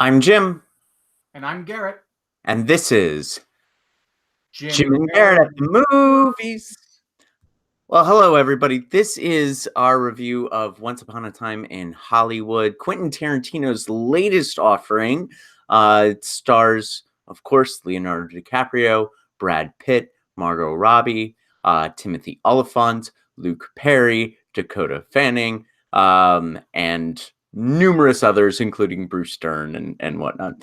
I'm Jim, And I'm Garrett. and this is Jim Jim and and Garrett Garrett at the movies. Well, hello, everybody. This is our review of Once Upon a Time in Hollywood, Quentin Tarantino's latest offering. It stars, of course, Leonardo DiCaprio, Brad Pitt, Margot Robbie, Timothy Olyphant, Luke Perry, Dakota Fanning, and numerous others, including Bruce Dern and whatnot.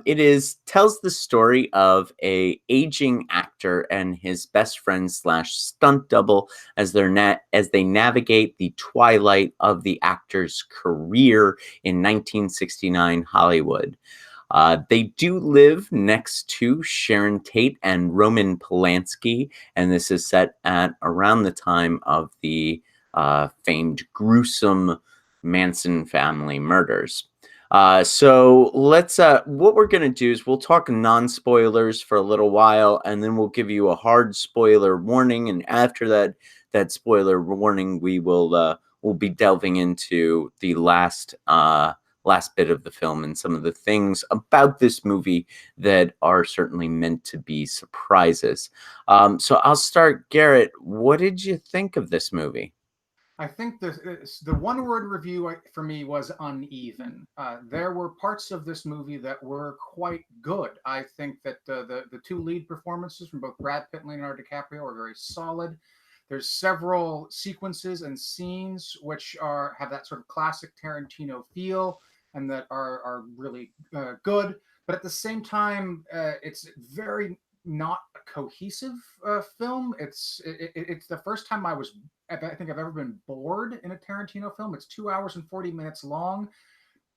It tells the story of a aging actor and his best friend slash stunt double as they navigate the twilight of the actor's career in 1969 Hollywood. They do live next to Sharon Tate and Roman Polanski, and this is set at around the time of the famed gruesome Manson family murders. So let's. What we're gonna do is we'll talk non-spoilers for a little while, and then we'll give you a hard spoiler warning. And after that spoiler warning, we'll be delving into the last bit of the film and some of the things about this movie that are certainly meant to be surprises. So I'll start, Garrett. What did you think of this movie? I think the one word review for me was uneven. There were parts of this movie that were quite good. I think that the two lead performances from both Brad Pitt and Leonardo DiCaprio are very solid. There's several sequences and scenes which have that sort of classic Tarantino feel and that are really good. But at the same time, it's very not a cohesive film. It's the first time I think I've ever been bored in a Tarantino film. It's 2 hours and 40 minutes long.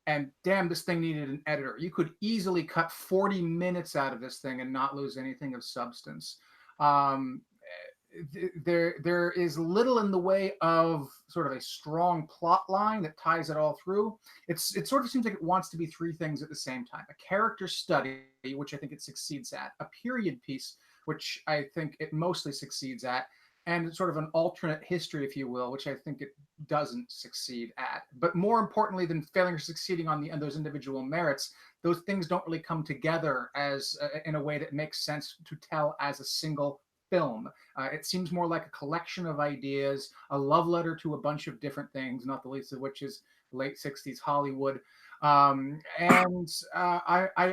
And damn, this thing needed an editor. You could easily cut 40 minutes out of this thing and not lose anything of substance. Um, there is little in the way of sort of a strong plot line that ties it all through. It sort of seems like it wants to be three things at the same time: a character study, which I think it succeeds at; a period piece, which I think it mostly succeeds at; and sort of an alternate history, if you will, which I think it doesn't succeed at. But more importantly than failing or succeeding on those individual merits, those things don't really come together as in a way that makes sense to tell as a single film. It seems more like a collection of ideas, a love letter to a bunch of different things, not the least of which is late 60s Hollywood. I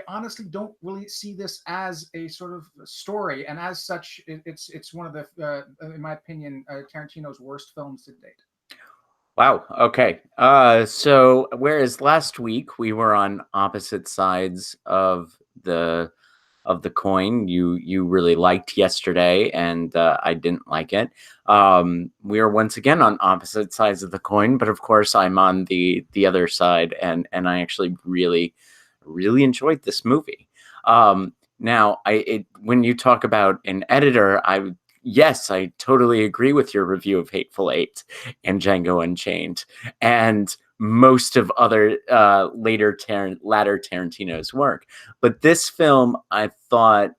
honestly don't really see this as a sort of story, and as such, it's one of in my opinion, Tarantino's worst films to date. Wow. Okay. So whereas last week we were on opposite sides of the coin, you really liked yesterday, and I didn't like it. We are once again on opposite sides of the coin, but of course I'm on the other side, and I actually really enjoyed this movie. Now, when you talk about an editor, yes, I totally agree with your review of Hateful Eight and Django Unchained, and most of other latter Tarantino's work. But this film, I thought.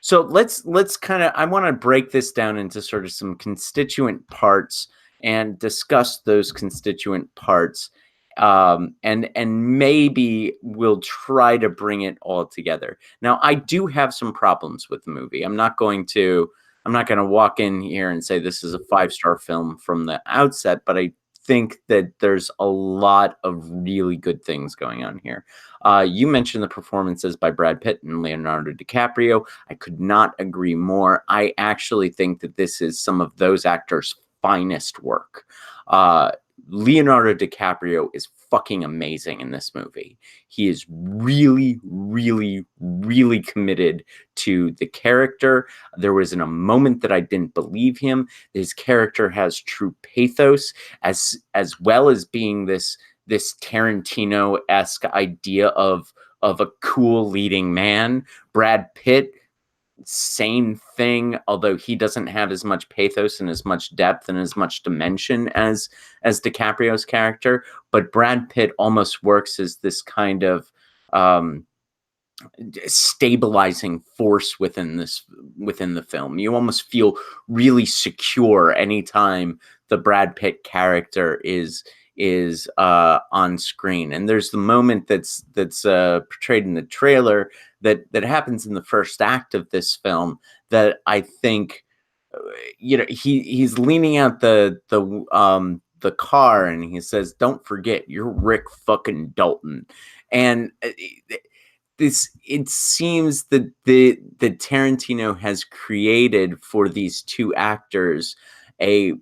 So let's kind of. I want to break this down into sort of some constituent parts and discuss those constituent parts. And maybe we'll try to bring it all together. Now, I do have some problems with the movie. I'm not going to walk in here and say this is a 5-star film from the outset, but I think that there's a lot of really good things going on here. You mentioned the performances by Brad Pitt and Leonardo DiCaprio. I could not agree more. I actually think that this is some of those actors' finest work. Uh, Leonardo DiCaprio is fucking amazing in this movie. He is really committed to the character. There was in a moment that I didn't believe him. His character has true pathos, as well as being this Tarantino-esque idea of a cool leading man. Brad Pitt, same thing, although he doesn't have as much pathos and as much depth and as much dimension as DiCaprio's character. But Brad Pitt almost works as this kind of stabilizing force within the film. You almost feel really secure anytime the Brad Pitt character is is on screen. And there's the moment that's portrayed in the trailer that happens in the first act of this film that I think, he's leaning out the car and he says, "Don't forget, you're Rick fucking Dalton." And it seems that that Tarantino has created for these two actors a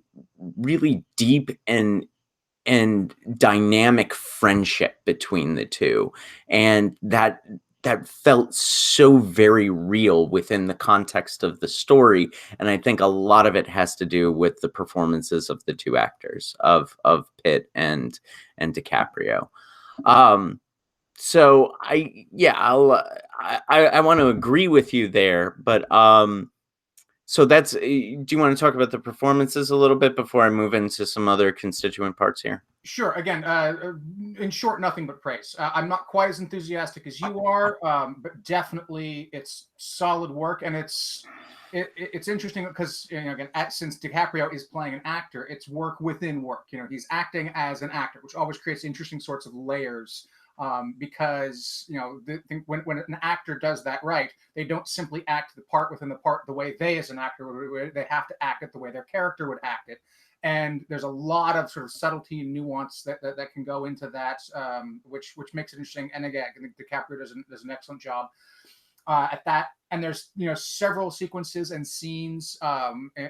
really deep and dynamic friendship between the two, and that felt so very real within the context of the story. And I think a lot of it has to do with the performances of the two actors, of Pitt and DiCaprio. So I want to agree with you there, but so that's. Do you want to talk about the performances a little bit before I move into some other constituent parts here? Sure. Again, in short, nothing but praise. I'm not quite as enthusiastic as you are, but definitely it's solid work, and it's interesting because again, since DiCaprio is playing an actor, it's work within work. He's acting as an actor, which always creates interesting sorts of layers. Because when an actor does that right, they don't simply act the part within the part the way they as an actor would. They have to act it the way their character would act it. And there's a lot of sort of subtlety and nuance that can go into that, which makes it interesting. And again, I think DiCaprio does an excellent job at that. And there's several sequences and scenes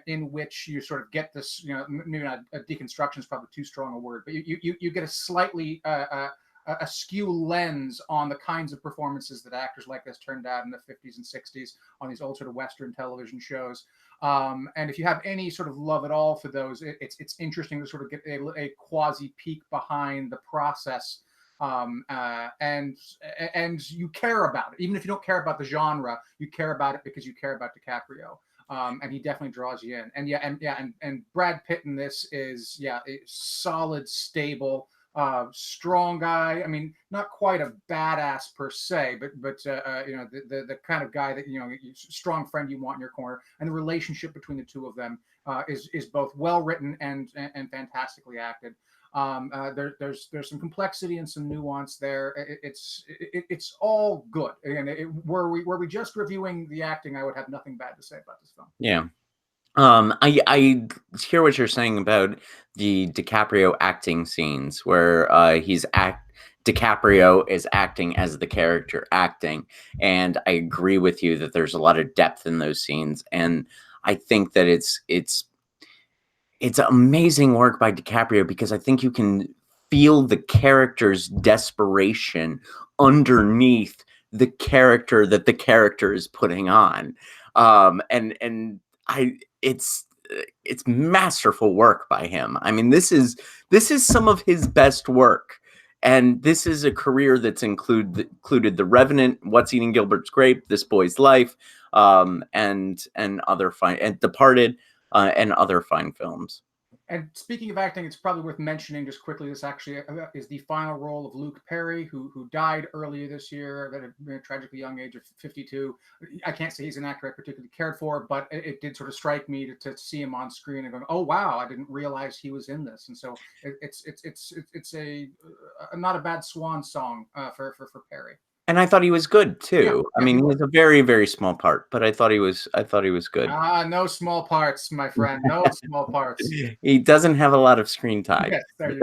in which you sort of get this, maybe not a deconstruction is probably too strong a word, but you get a slightly askew lens on the kinds of performances that actors like this turned out in the 50s and 60s on these old sort of Western television shows. And if you have any sort of love at all for those, it's interesting to sort of get a quasi peek behind the process. And you care about it, even if you don't care about the genre, you care about it because you care about DiCaprio. And he definitely draws you in. And Brad Pitt in this is a solid, stable, strong guy. I mean, not quite a badass per se, but the kind of guy that strong friend you want in your corner. And the relationship between the two of them is both well written and fantastically acted. There's some complexity and some nuance there. It's all good. And were we just reviewing the acting, I would have nothing bad to say about this film. Yeah. I hear what you're saying about the DiCaprio acting scenes where DiCaprio is acting as the character acting, and I agree with you that there's a lot of depth in those scenes, and I think that it's amazing work by DiCaprio because I think you can feel the character's desperation underneath the character that the character is putting on, and it's masterful work by him. I mean, this is some of his best work, and this is a career that's included The Revenant, What's Eating Gilbert's Grape, This Boy's Life, and other fine, and Departed, and other fine films. And speaking of acting, it's probably worth mentioning just quickly, this actually is the final role of Luke Perry, who died earlier this year at a tragically young age of 52. I can't say he's an actor I particularly cared for, but it did sort of strike me to see him on screen and going, oh, wow, I didn't realize he was in this. And so it's a not a bad swan song for Perry. And I thought he was good too. I mean, he was a very, very small part, but I thought he was good. No small parts, my friend. No small parts. He doesn't have a lot of screen time. Yes, there you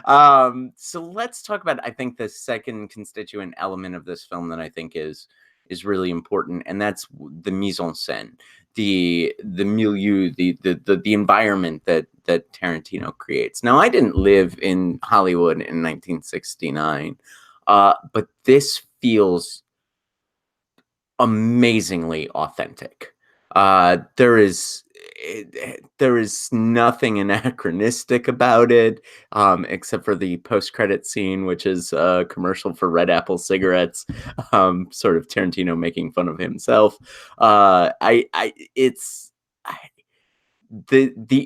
go. So let's talk about, I think, the second constituent element of this film that I think is really important, and that's the mise en scène, the milieu, the environment that Tarantino creates. Now, I didn't live in Hollywood in 1969. But this feels amazingly authentic. There is nothing anachronistic about it, except for the post-credit scene, which is a commercial for Red Apple cigarettes, sort of Tarantino making fun of himself. The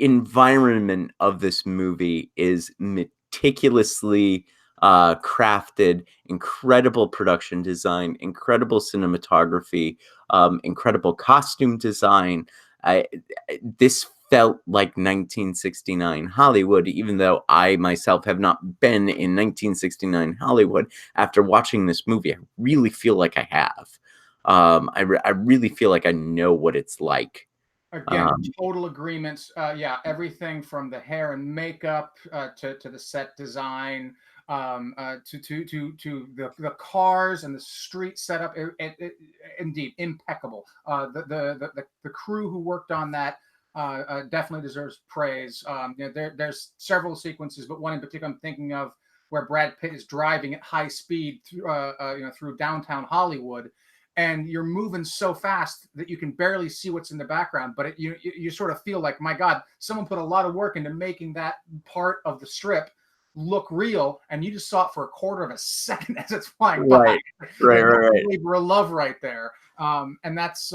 environment of this movie is meticulously crafted, incredible production design, incredible cinematography, incredible costume design. This felt like 1969 Hollywood, even though I myself have not been in 1969 Hollywood. After watching this movie, I really feel like I have. I really feel like I know what it's like. Again, Um, total agreements. Yeah, everything from the hair and makeup to the set design, to the cars and the street setup. Indeed, impeccable. The crew who worked on that definitely deserves praise. There's several sequences, but one in particular I'm thinking of where Brad Pitt is driving at high speed through through downtown Hollywood, and you're moving so fast that you can barely see what's in the background, but you sort of feel like, my God, someone put a lot of work into making that part of the strip look real, and you just saw it for a quarter of a second as it's flying by. right, right, That's right, a right. labor of love right there. And that's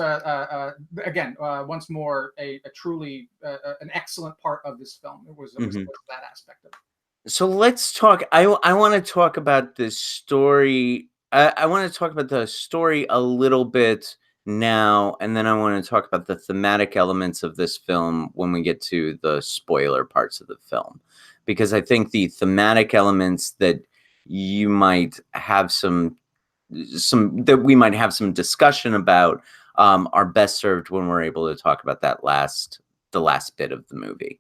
again, once more, a truly an excellent part of this film. Mhm. Was that aspect of it. So let's talk. I want to talk about this story. I want to talk about the story a little bit now, and then I want to talk about the thematic elements of this film when we get to the spoiler parts of the film, because I think the thematic elements that you might have some that we might have some discussion about are best served when we're able to talk about the last bit of the movie.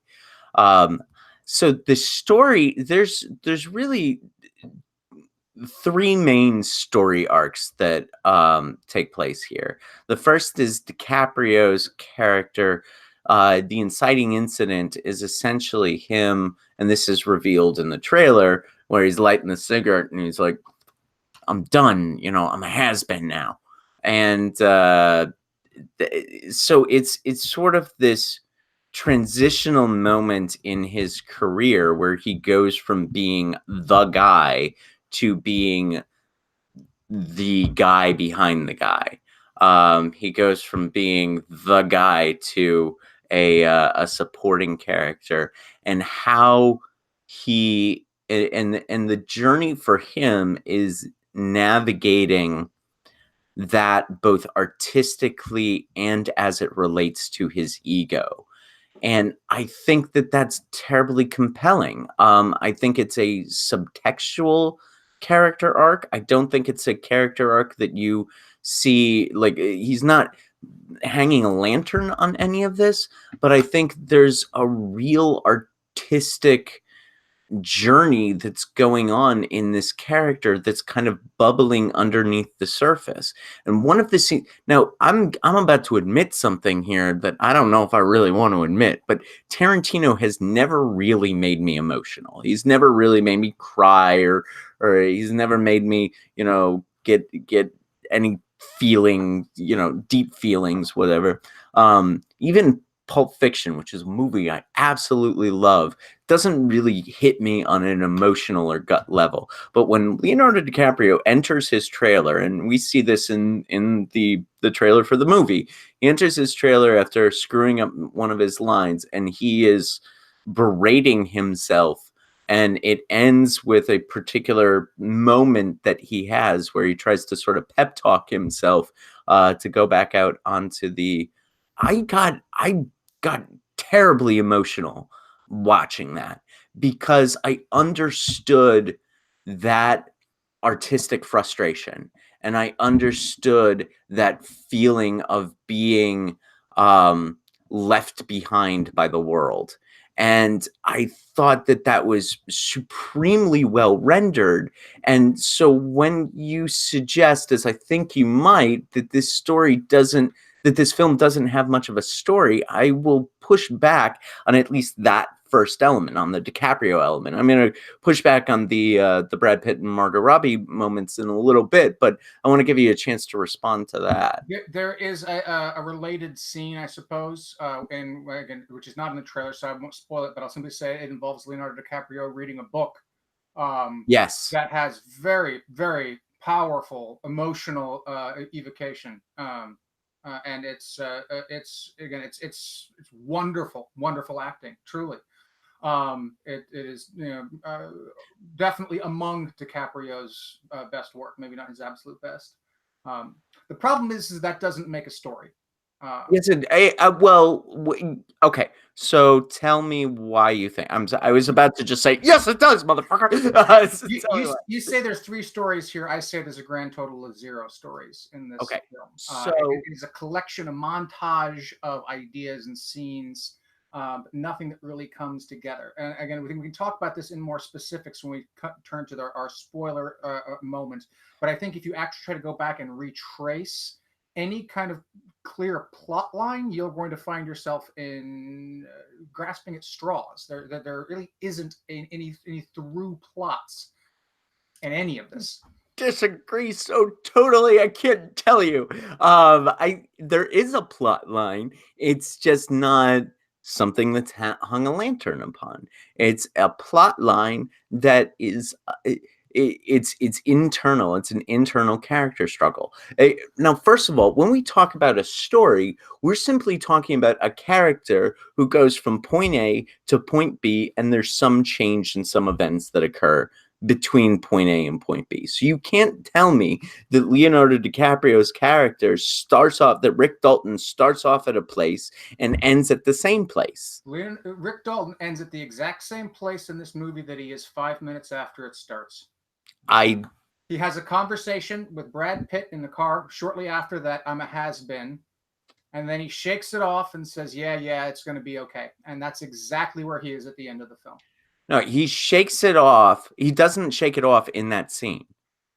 Um, so the story, there's really three main story arcs that take place here. The first is DiCaprio's character. The inciting incident is essentially him, and this is revealed in the trailer where he's lighting the cigarette and he's like, "I'm done. You know, I'm a has been now," and so it's sort of this transitional moment in his career where he goes from being the guy to being the guy behind the guy. He goes from being the guy to a supporting character, and how and the journey for him is navigating that both artistically and as it relates to his ego. And I think that that's terribly compelling. I think it's a subtextual character arc. I don't think it's a character arc that you see, like, he's not hanging a lantern on any of this, but I think there's a real artistic journey that's going on in this character that's kind of bubbling underneath the surface. And one of the scenes, now I'm about to admit something here that I don't know if I really want to admit, but Tarantino has never really made me emotional. He's never really made me cry, or he's never made me, get any feeling, deep feelings, whatever. Even Pulp Fiction, which is a movie I absolutely love, doesn't really hit me on an emotional or gut level. But when Leonardo DiCaprio enters his trailer, and we see this in the trailer for the movie, he enters his trailer after screwing up one of his lines, and he is berating himself. And it ends with a particular moment that he has where he tries to sort of pep talk himself to go back out onto the. I got terribly emotional watching that, because I understood that artistic frustration, and I understood that feeling of being left behind by the world. And I thought that that was supremely well rendered. And so when you suggest, as I think you might, that this film doesn't have much of a story, I will push back on at least that first element, on the DiCaprio element. I'm going to push back on the Brad Pitt and Margot Robbie moments in a little bit, but I want to give you a chance to respond to that. There is a related scene, I suppose, in again, which is not in the trailer, so I won't spoil it. But I'll simply say it involves Leonardo DiCaprio reading a book Yes. that has very, very powerful emotional evocation, and it's again, it's wonderful, wonderful acting, truly. It is definitely among DiCaprio's best work, maybe not his absolute best. The problem is that doesn't make a story. Yes, okay. So tell me why you think. I was about to just say yes, it does, motherfucker. So You, tell me you why. you say there's 3 stories here. I say there's a grand total of 0 stories in this Okay, film. It so is a collection, a montage of ideas and scenes, but nothing that really comes together. And again, we can talk about this in more specifics when we turn to our spoiler moment. But I think if you actually try to go back and retrace any kind of clear plot line, you're going to find yourself in grasping at straws. There really isn't any through plots in any of this. disagree so totally. I can't tell you. I There is a plot line. It's just not something that's hung a lantern upon. It's a plot line that is. It's internal. It's an internal character struggle. Now, first of all, when we talk about a story, we're simply talking about a character who goes from point A to point B, and there's some change in some events that occur between point A and point B. So you can't tell me that Leonardo DiCaprio's character that Rick Dalton starts off at a place and ends at the same place. Rick Dalton ends at the exact same place in this movie that he is 5 minutes after it starts. I He has a conversation with Brad Pitt in the car shortly after that. I'm a has-been. And then he shakes it off and says, yeah, it's going to be okay. And that's exactly where he is at the end of the film. No, he shakes it off. He doesn't shake it off in that scene.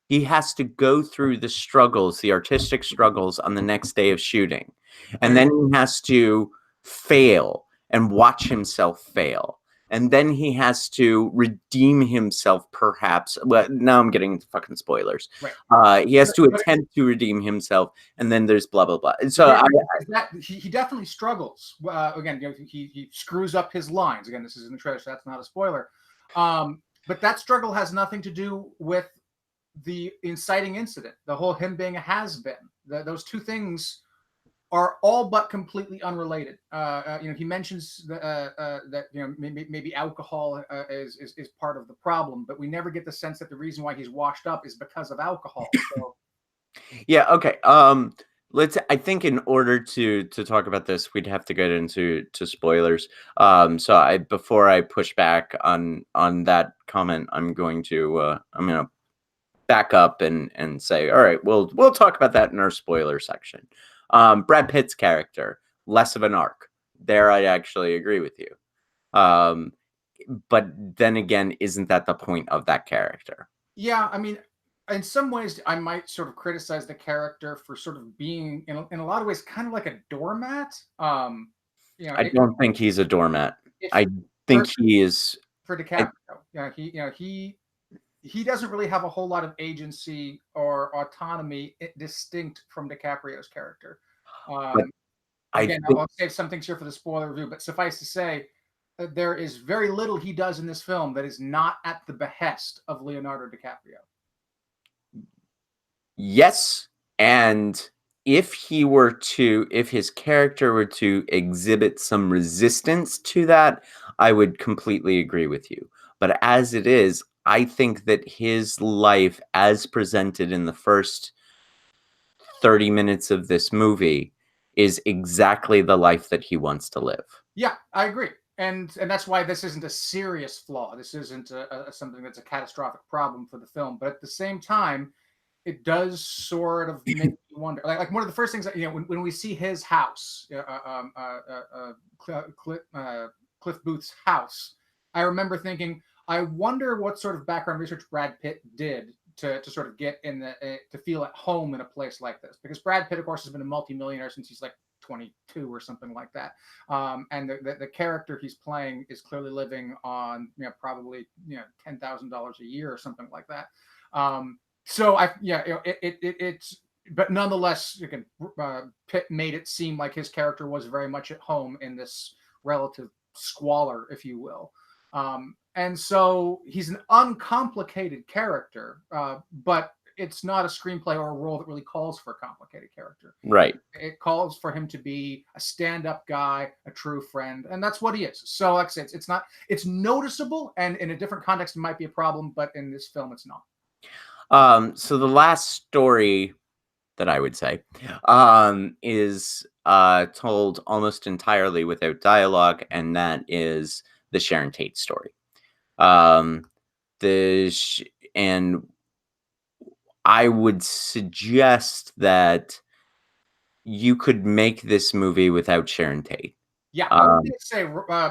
He has to go through the struggles, the artistic struggles on the next day of shooting. And then he has to fail and watch himself fail. And then he has to redeem himself, perhaps. Well, now I'm getting into fucking spoilers. Right. He has to attempt to redeem himself, and then there's blah, blah, blah. So he definitely struggles. Again, he screws up his lines. Again, this is in the trailer, so that's not a spoiler. But that struggle has nothing to do with the inciting incident, the whole him being a has-been. Those two things are all but completely unrelated. He mentions that maybe alcohol is part of the problem, but we never get the sense that the reason why he's washed up is because of alcohol. So. Yeah. Okay. I think in order to talk about this, we'd have to get into spoilers. So before I push back on that comment, I'm going to back up and say, all right, we'll talk about that in our spoiler section. Brad Pitt's character, less of an arc. There, I actually agree with you. But then again, isn't that the point of that character? Yeah, I mean, in some ways, I might sort of criticize the character for sort of being, in a lot of ways, kind of like a doormat. I don't think he's a doormat. I think he is. For DiCaprio. He doesn't really have a whole lot of agency or autonomy distinct from DiCaprio's character. Again, I'll save some things here for the spoiler review, but suffice to say, there is very little he does in this film that is not at the behest of Leonardo DiCaprio. Yes, and if his character were to exhibit some resistance to that, I would completely agree with you. But as it is, I think that his life, as presented in the first 30 minutes of this movie, is exactly the life that he wants to live. Yeah, I agree. And that's why this isn't a serious flaw. This isn't something that's a catastrophic problem for the film. But at the same time, it does sort of make you wonder. Like one of the first things that, when we see his house, Cliff Booth's house, I remember thinking, I wonder what sort of background research Brad Pitt did to sort of get to feel at home in a place like this. Because Brad Pitt, of course, has been a multimillionaire since he's like 22 or something like that. And the character he's playing is clearly living on probably $10,000 a year or something like that. So it's but nonetheless, Pitt made it seem like his character was very much at home in this relative squalor, if you will. And so he's an uncomplicated character, but it's not a screenplay or a role that really calls for a complicated character. Right. It calls for him to be a stand-up guy, a true friend, and that's what he is. So like I said, it's noticeable, and in a different context, it might be a problem, but in this film, it's not. So the last story that I would say, is told almost entirely without dialogue, and that is the Sharon Tate story. Um, and I would suggest that you could make this movie without Sharon Tate. Yeah, I was going to say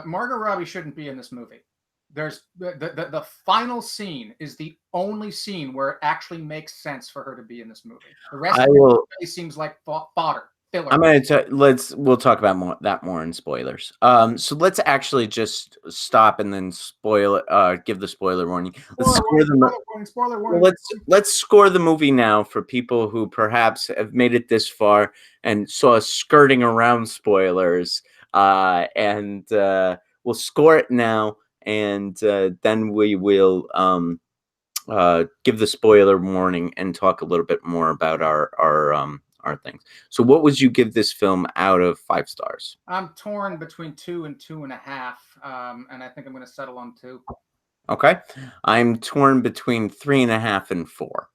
Margot Robbie shouldn't be in this movie. There's the final scene is the only scene where it actually makes sense for her to be in this movie. The rest of it seems like fodder. Filler. I'm gonna we'll talk about more in spoilers. So let's actually just stop and then give the spoiler warning. Spoiler warning. Let's score the movie now for people who perhaps have made it this far and saw us skirting around spoilers. And we'll score it now, and then we will give the spoiler warning and talk a little bit more about our things. So what would you give this film out of 5 stars? I'm torn between 2 and 2.5, and I think I'm going to settle on 2. Okay, I'm torn between 3.5 and 4.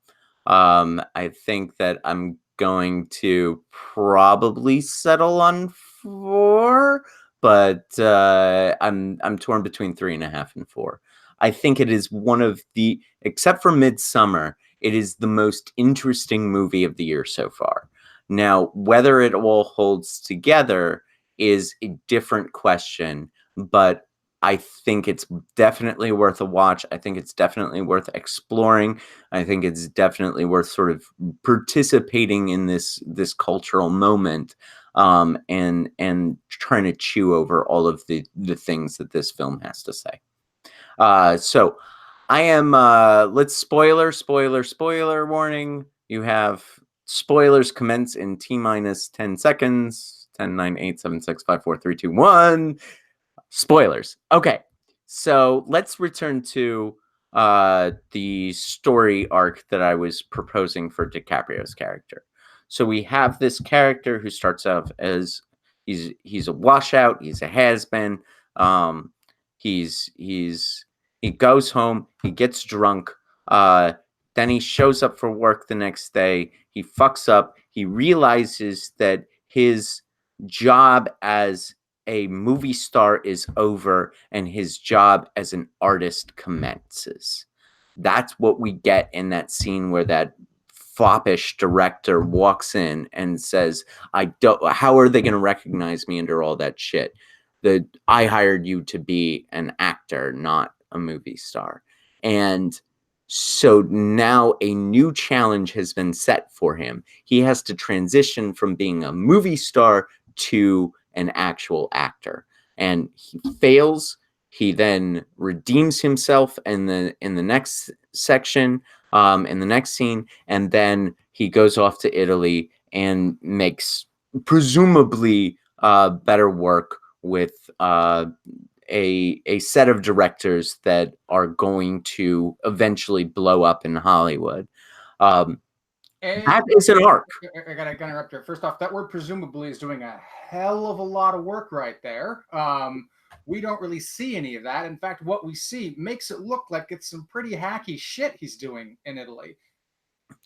I think that I'm going to probably settle on 4, but I'm torn between 3.5 and 4. I think it is one of the, except for Midsummer, it is the most interesting movie of the year so far. Now, whether it all holds together is a different question, but I think it's definitely worth a watch. I think it's definitely worth exploring. I think it's definitely worth sort of participating in this cultural moment, and trying to chew over all of the things that this film has to say. So I am, let's spoiler warning. You have spoilers commence in T-minus 10 seconds. 10, 9, 8, 7, 6, 5, 4, 3, 2, 1. Spoilers. Okay. So let's return to the story arc that I was proposing for DiCaprio's character. So we have this character who starts off as he's a washout, he's a has-been. He goes home, he gets drunk, then he shows up for work the next day, he fucks up, he realizes that his job as a movie star is over and his job as an artist commences. That's what we get in that scene where that foppish director walks in and says, how are they going to recognize me under all that shit? I hired you to be an actor, not a movie star. And so now a new challenge has been set for him. He has to transition from being a movie star to an actual actor, and he fails. He then redeems himself in the next section, in the next scene, and then he goes off to Italy and makes presumably better work with a set of directors that are going to eventually blow up in Hollywood. That is an arc. I gotta interrupt here. First off, that word presumably is doing a hell of a lot of work right there. We don't really see any of that. In fact, what we see makes it look like it's some pretty hacky shit he's doing in Italy.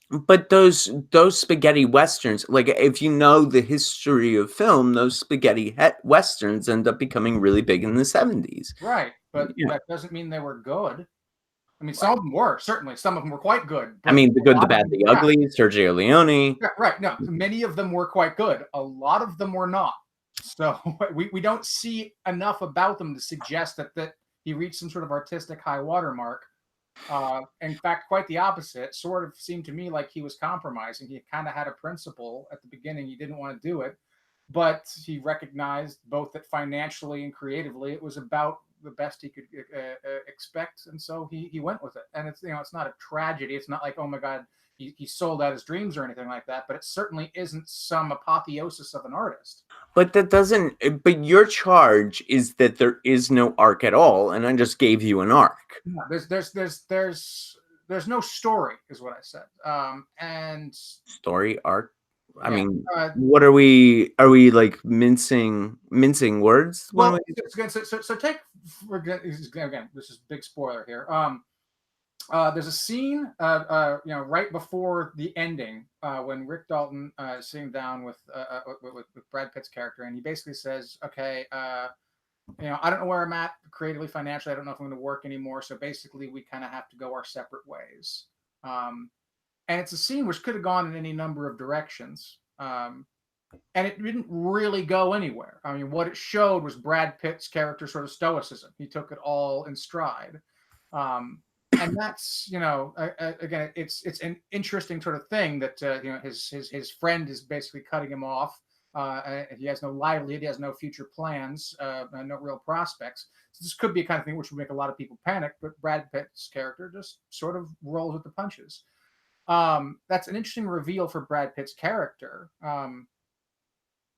But those spaghetti westerns, like if you know the history of film, those spaghetti westerns end up becoming really big in the 70s. Right, but that doesn't mean they were good. I mean, some of them were, certainly. Some of them were quite good. I mean, The Good, the Bad, the Ugly, Sergio Leone. Yeah, right. No, many of them were quite good. A lot of them were not. So we don't see enough about them to suggest that he reached some sort of artistic high water mark. In fact, quite the opposite. Sort of seemed to me like he was compromising. He kind of had a principle at the beginning. He didn't want to do it, but he recognized both that financially and creatively it was about the best he could expect, and so he went with it. And it's it's not a tragedy. It's not like, oh my god, he sold out his dreams or anything like that. But it certainly isn't some apotheosis of an artist. But that doesn't. But your charge is that there is no arc at all, and I just gave you an arc. No, there's no story, is what I said. And story arc. I mean, what are we? Are we like mincing words? Well, so take again. This is big spoiler here. There's a scene, right before the ending, when Rick Dalton is sitting down with Brad Pitt's character, and he basically says, "Okay, I don't know where I'm at creatively, financially. I don't know if I'm going to work anymore. So basically, we kind of have to go our separate ways." Um, and it's a scene which could have gone in any number of directions. And it didn't really go anywhere. I mean, what it showed was Brad Pitt's character sort of stoicism. He took it all in stride. Um, and that's again, it's an interesting sort of thing that his friend is basically cutting him off. He has no livelihood, he has no future plans, no real prospects. So this could be a kind of thing which would make a lot of people panic, but Brad Pitt's character just sort of rolls with the punches. That's an interesting reveal for Brad Pitt's character.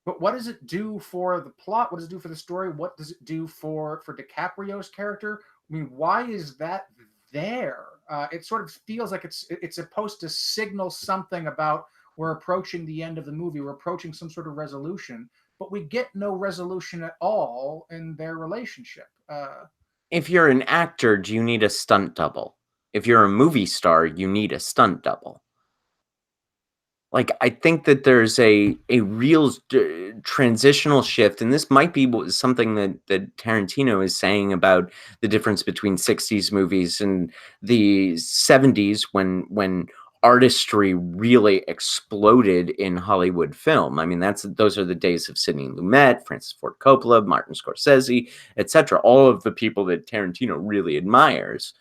But what does it do for the plot? What does it do for the story? What does it do for DiCaprio's character? I mean, why is that there? It sort of feels like it's supposed to signal something about we're approaching the end of the movie. We're approaching some sort of resolution, but we get no resolution at all in their relationship. If you're an actor, do you need a stunt double? If you're a movie star, you need a stunt double. Like, I think that there's a real transitional shift, and this might be something that Tarantino is saying about the difference between 60s movies and the 70s when artistry really exploded in Hollywood film. I mean, those are the days of Sidney Lumet, Francis Ford Coppola, Martin Scorsese, etc. All of the people that Tarantino really admires.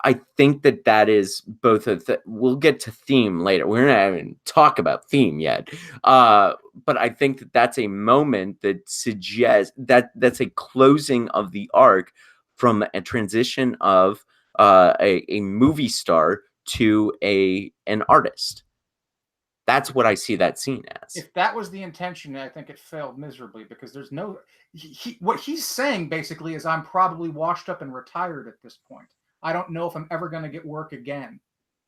I think that is both we'll get to theme later. We're not even talk about theme yet. But I think that that's a moment that suggests that's a closing of the arc from a transition of a movie star to an artist. That's what I see that scene as. If that was the intention, I think it failed miserably because there's no. What he's saying basically is, I'm probably washed up and retired at this point. I don't know if I'm ever going to get work again.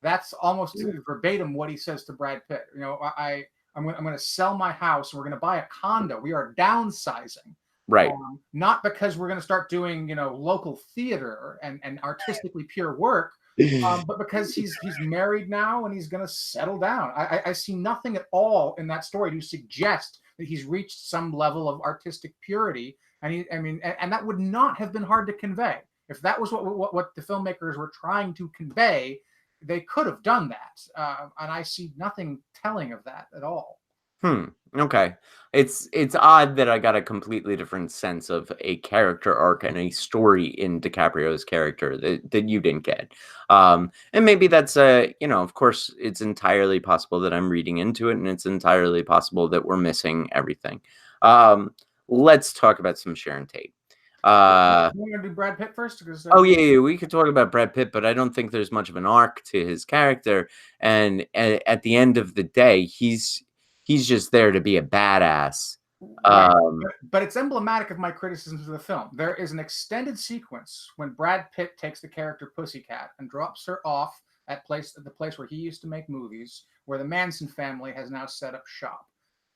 That's almost verbatim what he says to Brad Pitt. I'm going to sell my house and we're going to buy a condo. We are downsizing. Right. Not because we're going to start doing, local theater and artistically pure work, but because he's married now and he's going to settle down. I see nothing at all in that story to suggest that he's reached some level of artistic purity. And that would not have been hard to convey. If that was what the filmmakers were trying to convey, they could have done that. And I see nothing telling of that at all. Okay. It's odd that I got a completely different sense of a character arc and a story in DiCaprio's character that you didn't get. And maybe that's of course it's entirely possible that I'm reading into it, and it's entirely possible that we're missing everything. Let's talk about some Sharon Tate. We're gonna do Brad Pitt first, because yeah, we could talk about Brad Pitt, but I don't think there's much of an arc to his character. And at the end of the day, he's just there to be a badass. Right. But it's emblematic of my criticisms of the film. There is an extended sequence when Brad Pitt takes the character Pussycat and drops her off at the place where he used to make movies, where the Manson family has now set up shop.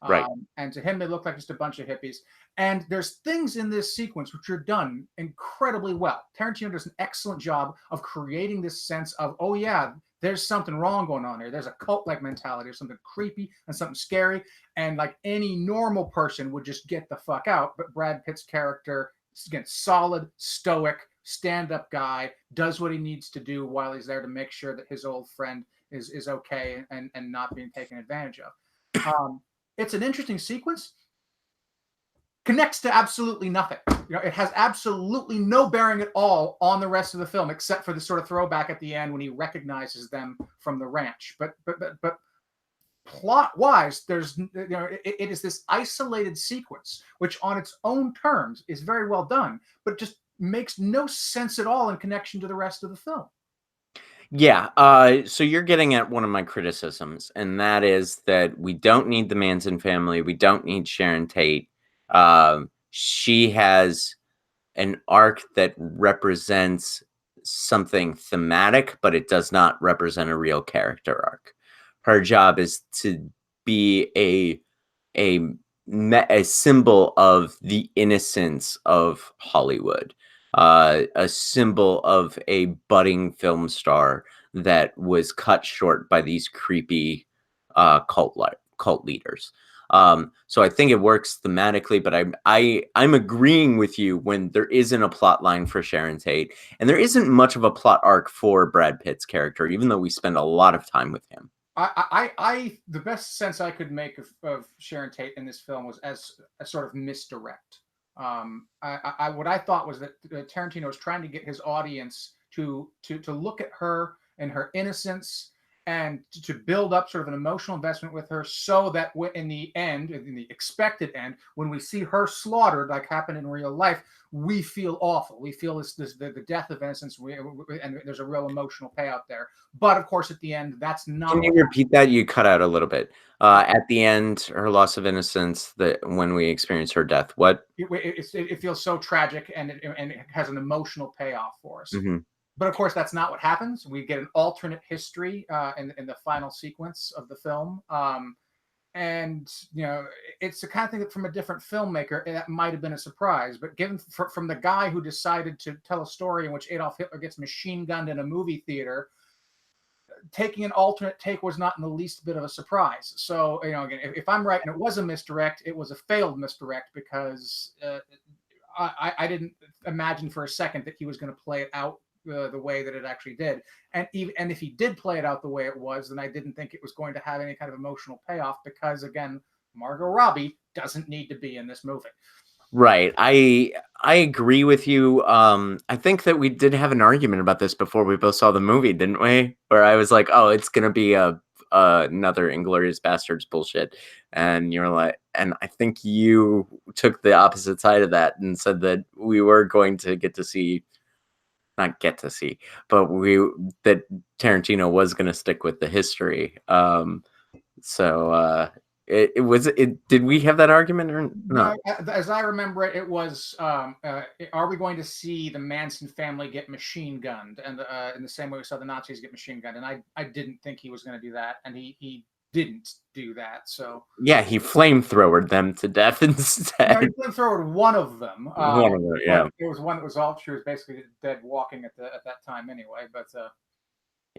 Right. And to him, they look like just a bunch of hippies. And there's things in this sequence which are done incredibly well. Tarantino does an excellent job of creating this sense of, oh yeah, there's something wrong going on here. There's a cult-like mentality. There's something creepy and something scary. And like any normal person would just get the fuck out. But Brad Pitt's character, again, solid, stoic, stand-up guy, does what he needs to do while he's there to make sure that his old friend is okay and not being taken advantage of. It's an interesting sequence. Connects to absolutely nothing. It has absolutely no bearing at all on the rest of the film, except for the sort of throwback at the end when he recognizes them from the ranch. But plot-wise, there's it is this isolated sequence, which on its own terms is very well done, but just makes no sense at all in connection to the rest of the film. Yeah, so you're getting at one of my criticisms, and that is that we don't need the Manson family. We don't need Sharon Tate. She has an arc that represents something thematic, but it does not represent a real character arc. Her job is to be a symbol of the innocence of Hollywood. a symbol of a budding film star that was cut short by these creepy cult leaders. So I think it works thematically, but I'm agreeing with you when there isn't a plot line for Sharon Tate, and there isn't much of a plot arc for Brad Pitt's character, even though we spend a lot of time with him. The best sense I could make of Sharon Tate in this film was as a sort of misdirect. What I thought was that Tarantino was trying to get his audience to look at her and her innocence and to build up sort of an emotional investment with her, so that in the end, in the expected end, when we see her slaughtered, like happened in real life, we feel awful. We feel the death of innocence, and there's a real emotional payout there. But of course, at the end, that's not. Can you repeat that? You cut out a little bit. At the end, her loss of innocence, that when we experience her death, what? It feels so tragic, and it has an emotional payoff for us. Mm-hmm. But of course, that's not what happens. We get an alternate history in the final sequence of the film. And it's the kind of thing that from a different filmmaker that might have been a surprise, but given from the guy who decided to tell a story in which Adolf Hitler gets machine gunned in a movie theater, taking an alternate take was not in the least bit of a surprise. So again, if I'm right and it was a misdirect, it was a failed misdirect, because I didn't imagine for a second that he was going to play it out the way that it actually did. And if he did play it out the way it was, then I didn't think it was going to have any kind of emotional payoff, because again, Margot Robbie doesn't need to be in this movie. Right. I agree with you. I think that we did have an argument about this before we both saw the movie, didn't we? Where I was like, "Oh, it's gonna be another Inglourious Basterds bullshit," and you're like, and I think you took the opposite side of that and said that we were going to not get to see, but that Tarantino was going to stick with the history. So it was it. Did we have that argument or not? No, as I remember it, it was are we going to see the Manson family get machine gunned, and in the same way we saw the Nazis get machine gunned? And I didn't think he was going to do that, and he didn't do that. So Yeah, he flamethrowered them to death instead. he flamethrowered one of them. One of them, yeah. It was one that was all. She was basically dead walking at that time anyway. But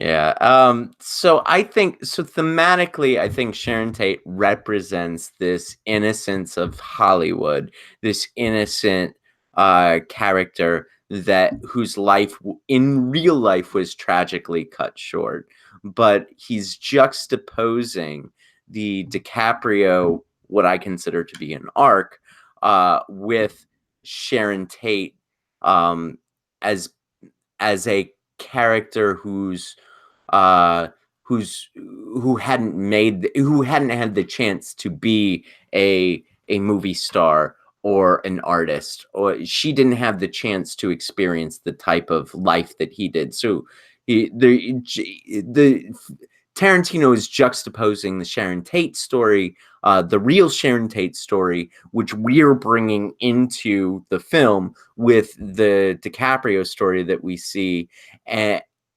Yeah. So I think thematically, I think Sharon Tate represents this innocence of Hollywood, this innocent character whose life in real life was tragically cut short. But he's juxtaposing the DiCaprio, what I consider to be an arc, with Sharon Tate as a character uh who hadn't had the chance to be a movie star or an artist, or she didn't have the chance to experience the type of life that he did. So the Tarantino is juxtaposing the Sharon Tate story, the real Sharon Tate story, which we're bringing into the film, with the DiCaprio story that we see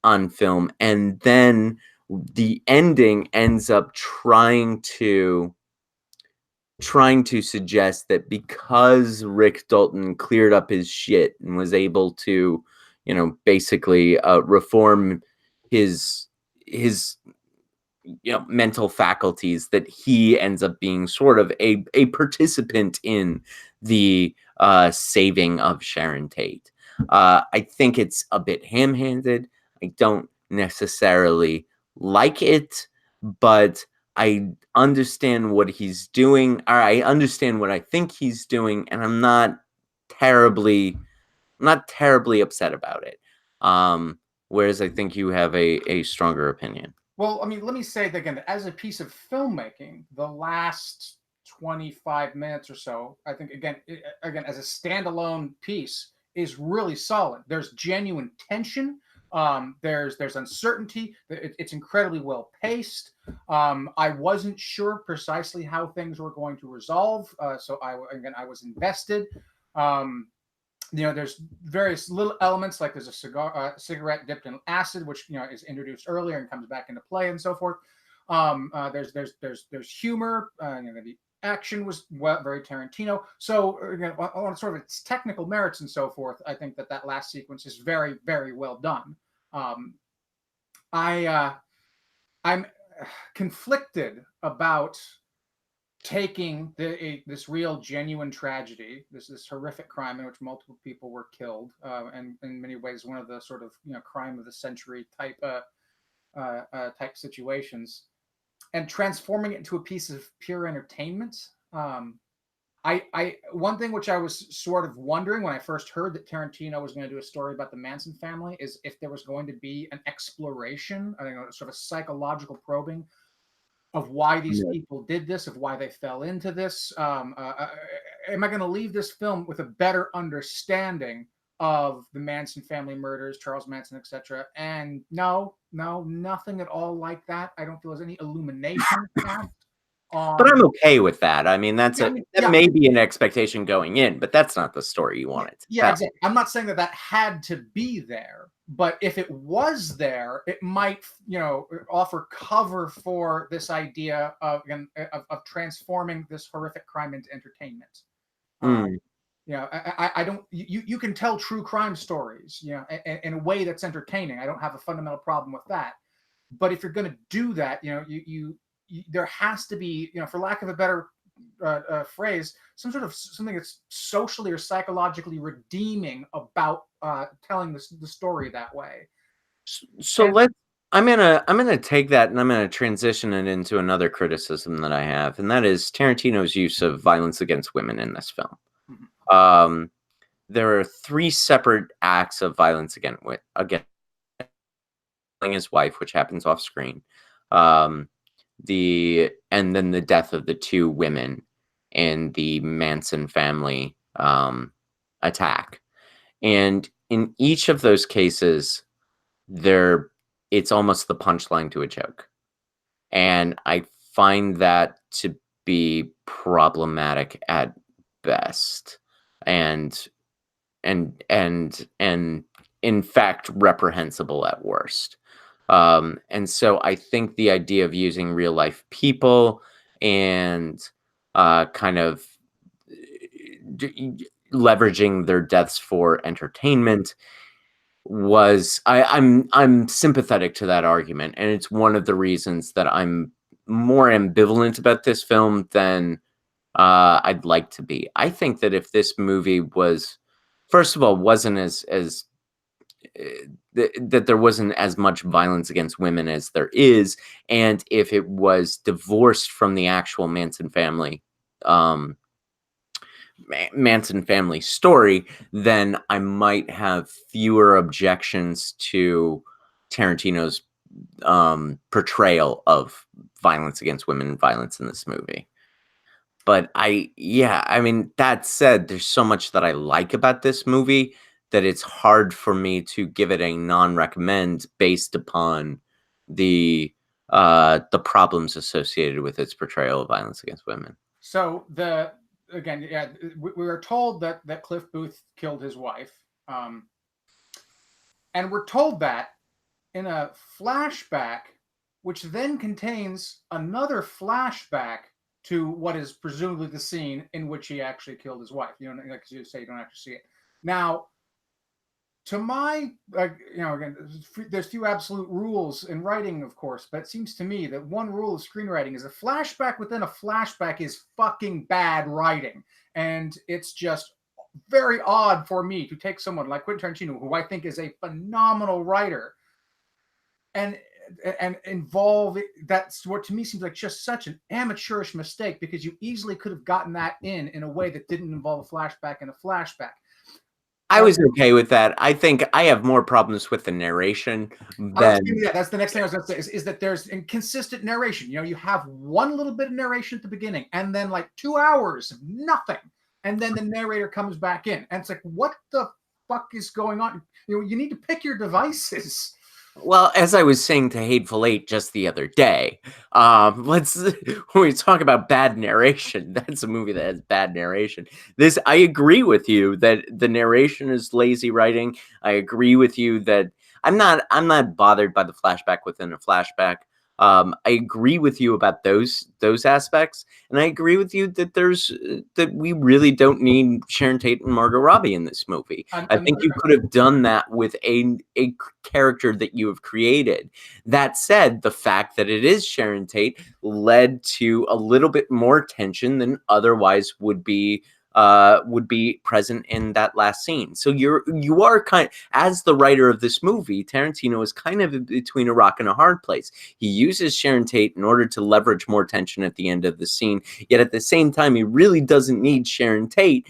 on film. And then the ending ends up trying to suggest that because Rick Dalton cleared up his shit and was able to, basically reform his mental faculties, that he ends up being sort of a participant in the saving of Sharon Tate. I think it's a bit ham-handed. I don't necessarily like it, but I understand what he's doing, or I understand what I think he's doing, and I'm not terribly upset about it. Whereas I think you have a stronger opinion. well, I mean, let me say that again, as a piece of filmmaking, the last 25 minutes or so, I think again as a standalone piece is really solid. There's genuine tension. There's uncertainty. It's incredibly well paced. I wasn't sure precisely how things were going to resolve, so I was invested. There's various little elements, like there's a cigarette dipped in acid, which is introduced earlier and comes back into play, and so forth. There's humor. Action was very Tarantino. So again, on sort of its technical merits and so forth, I think that last sequence is very, very well done. Um, I'm conflicted about taking this real genuine tragedy, this horrific crime in which multiple people were killed, and in many ways one of the sort of crime of the century type situations, and transforming it into a piece of pure entertainment. I one thing which I was sort of wondering when I first heard that Tarantino was going to do a story about the Manson family is if there was going to be an exploration, I think, sort of psychological probing of why these people did this, of why they fell into this. Am I going to leave this film with a better understanding of the Manson family murders, Charles Manson, etc.? And no, nothing at all like that. I don't feel there's any illumination cast on. But I'm okay with that. I mean, that Yeah. may be an expectation going in, but that's not the story you want it to tell. Exactly. I'm not saying that had to be there, but if it was there, it might, offer cover for this idea of transforming this horrific crime into entertainment. I don't. You can tell true crime stories, in a way that's entertaining. I don't have a fundamental problem with that. But if you're going to do that, there has to be, for lack of a better phrase, something that's socially or psychologically redeeming about telling the story that way. So I'm gonna take that and I'm gonna transition it into another criticism that I have, and that is Tarantino's use of violence against women in this film. Mm-hmm. There are 3 separate acts of violence against his wife, which happens off screen. And then the death of the 2 women in the Manson family attack. And in each of those cases, it's almost the punchline to a joke. And I find that to be problematic at best. And in fact reprehensible at worst. And so I think the idea of using real life people and kind of leveraging their deaths for entertainment was I'm sympathetic to that argument, and it's one of the reasons that I'm more ambivalent about this film than I'd like to be. I think that if this movie was, first of all, wasn't as that there wasn't as much violence against women as there is, and if it was divorced from the actual Manson family story, then I might have fewer objections to Tarantino's portrayal of violence against women and violence in this movie. But I mean, that said, there's so much that I like about this movie that it's hard for me to give it a non-recommend based upon the problems associated with its portrayal of violence against women. So we were told that Cliff Booth killed his wife, and we're told that in a flashback, which then contains another flashback to what is presumably the scene in which he actually killed his wife. Like you say, you don't actually see it. Now, to my, again, there's few absolute rules in writing, of course, but it seems to me that one rule of screenwriting is a flashback within a flashback is fucking bad writing. And it's just very odd for me to take someone like Quentin Tarantino, who I think is a phenomenal writer, and involve it. That's what to me seems like just such an amateurish mistake, because you easily could have gotten that in a way that didn't involve a flashback and a flashback. I was okay with that. I think I have more problems with the narration than... That's the next thing I was going to say, is that there's inconsistent narration. You have one little bit of narration at the beginning, and then like 2 hours of nothing, and then the narrator comes back in, and it's like, what the fuck is going on? You need to pick your devices. Well, as I was saying to Hateful Eight just the other day, when we talk about bad narration, that's a movie that has bad narration. I agree with you that the narration is lazy writing. I agree with you that I'm not bothered by the flashback within a flashback. I agree with you about those aspects, and I agree with you that that we really don't need Sharon Tate and Margot Robbie in this movie. I think you could have done that with a character that you have created. That said, the fact that it is Sharon Tate led to a little bit more tension than otherwise would be present in that last scene. So you are kind, as the writer of this movie, Tarantino is kind of between a rock and a hard place. He uses Sharon Tate in order to leverage more tension at the end of the scene, yet at the same time he really doesn't need Sharon Tate,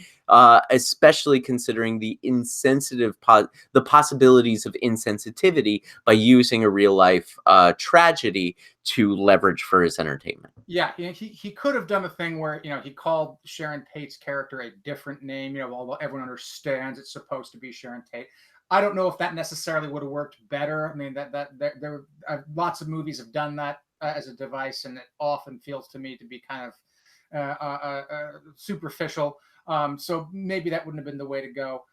especially considering the the possibilities of insensitivity by using a real life tragedy to leverage for his entertainment. Yeah, he could have done a thing where he called Sharon Tate's character a different name, while everyone understands it's supposed to be Sharon Tate. I don't know if that necessarily would have worked better. I mean, there lots of movies have done that as a device, and it often feels to me to be kind of superficial. So maybe that wouldn't have been the way to go.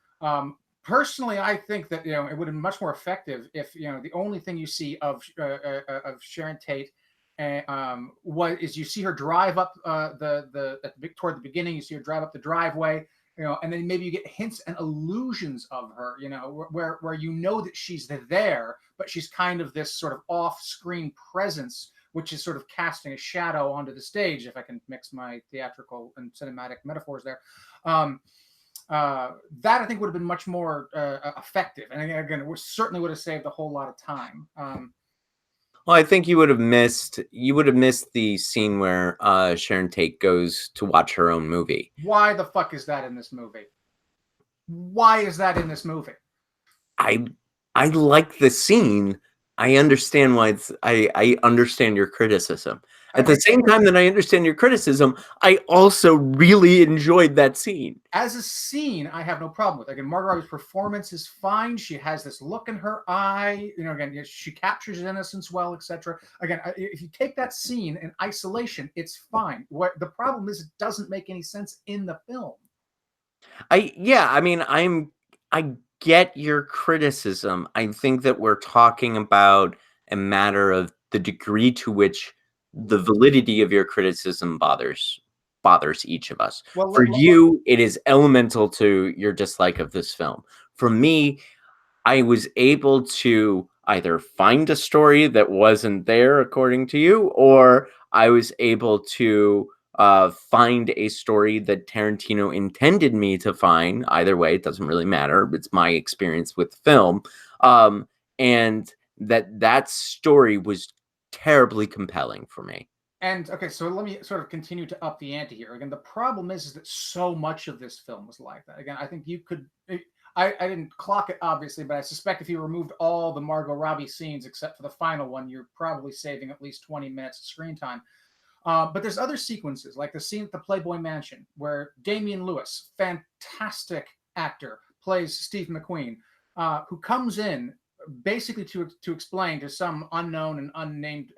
Personally, I think that it would have been much more effective if the only thing you see of Sharon Tate what is you see her drive up toward the beginning. You see her drive up the driveway, and then maybe you get hints and allusions of her, where that she's there, but she's kind of this sort of off-screen presence, which is sort of casting a shadow onto the stage, if I can mix my theatrical and cinematic metaphors there. That I think would have been much more effective, and again, it certainly would have saved a whole lot of time. Well, I think you would have missed the scene where Sharon Tate goes to watch her own movie. Why the fuck is that in this movie? Why is that in this movie? I like the scene. I understand why I understand your criticism. At the same time that I understand your criticism, I also really enjoyed that scene. As a scene, I have no problem with it. Again, Margot Robbie's performance is fine. She has this look in her eye. Again, she captures innocence well, etc. Again, if you take that scene in isolation, it's fine. What the problem is, it doesn't make any sense in the film. I get your criticism. I think that we're talking about a matter of the degree to which the validity of your criticism bothers each of us. For you, it is elemental to your dislike of this film. For me, I was able to either find a story that wasn't there according to you, or I was able to find a story that Tarantino intended me to find. Either way, it doesn't really matter. It's my experience with film. And that story was terribly compelling for me. And okay, so let me sort of continue to up the ante here. Again, the problem is that so much of this film was like that. Again, I think you could. I didn't clock it, obviously, but I suspect if you removed all the Margot Robbie scenes except for the final one, you're probably saving at least 20 minutes of screen time. But there's other sequences, like the scene at the Playboy Mansion, where Damian Lewis, fantastic actor, plays Steve McQueen, who comes in basically to explain to some unknown and unnamed